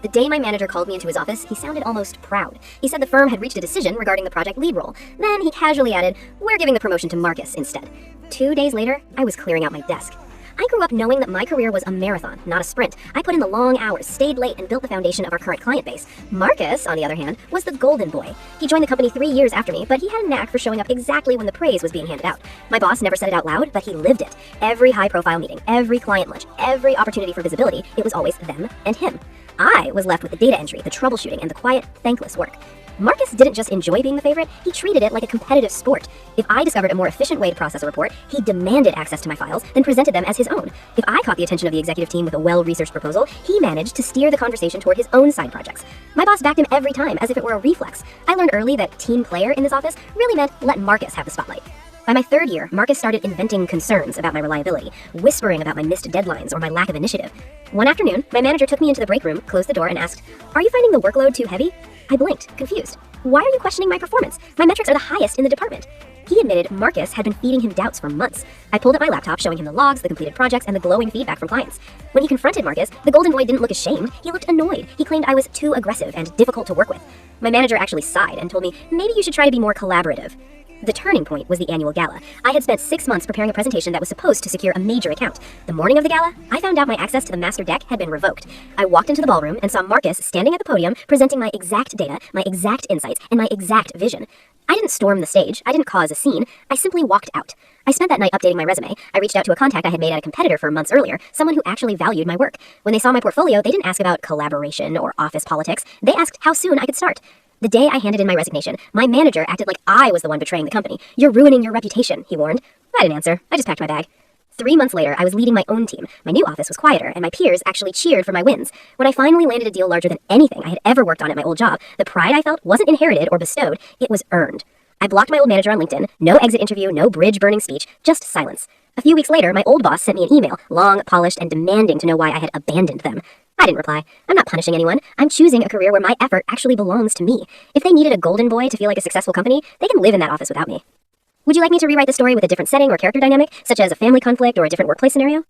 The day my manager called me into his office, he sounded almost proud. He said the firm had reached a decision regarding the project lead role. Then he casually added, "We're giving the promotion to Marcus instead." 2 days later, I was clearing out my desk. I grew up knowing that my career was a marathon, not a sprint. I put in the long hours, stayed late, and built the foundation of our current client base. Marcus, on the other hand, was the golden boy. He joined the company 3 years after me, but he had a knack for showing up exactly when the praise was being handed out. My boss never said it out loud, but he lived it. Every high-profile meeting, every client lunch, every opportunity for visibility, it was always them and him. I was left with the data entry, the troubleshooting, and the quiet, thankless work. Marcus didn't just enjoy being the favorite, he treated it like a competitive sport. If I discovered a more efficient way to process a report, he demanded access to my files, then presented them as his own. If I caught the attention of the executive team with a well-researched proposal, he managed to steer the conversation toward his own side projects. My boss backed him every time, as if it were a reflex. I learned early that team player in this office really meant let Marcus have the spotlight. By my 3rd year, Marcus started inventing concerns about my reliability, whispering about my missed deadlines or my lack of initiative. One afternoon, my manager took me into the break room, closed the door, and asked, "Are you finding the workload too heavy?" I blinked, confused. "Why are you questioning my performance? My metrics are the highest in the department." He admitted Marcus had been feeding him doubts for months. I pulled up my laptop, showing him the logs, the completed projects, and the glowing feedback from clients. When he confronted Marcus, the golden boy didn't look ashamed, he looked annoyed. He claimed I was too aggressive and difficult to work with. My manager actually sighed and told me, "Maybe you should try to be more collaborative." The turning point was the annual gala. I had spent 6 months preparing a presentation that was supposed to secure a major account. The morning of the gala, I found out my access to the master deck had been revoked. I walked into the ballroom and saw Marcus standing at the podium presenting my exact data, my exact insights, and my exact vision. I didn't storm the stage. I didn't cause a scene. I simply walked out. I spent that night updating my resume. I reached out to a contact I had made at a competitor for months earlier, someone who actually valued my work. When they saw my portfolio, they didn't ask about collaboration or office politics. They asked how soon I could start. The day I handed in my resignation, my manager acted like I was the one betraying the company. "You're ruining your reputation," he warned. I didn't answer. I just packed my bag. 3 months later, I was leading my own team. My new office was quieter, and my peers actually cheered for my wins. When I finally landed a deal larger than anything I had ever worked on at my old job, the pride I felt wasn't inherited or bestowed, it was earned. I blocked my old manager on LinkedIn, no exit interview, no bridge-burning speech, just silence. A few weeks later, my old boss sent me an email, long, polished, and demanding to know why I had abandoned them. I didn't reply. I'm not punishing anyone. I'm choosing a career where my effort actually belongs to me. If they needed a golden boy to feel like a successful company, they can live in that office without me. Would you like me to rewrite the story with a different setting or character dynamic, such as a family conflict or a different workplace scenario?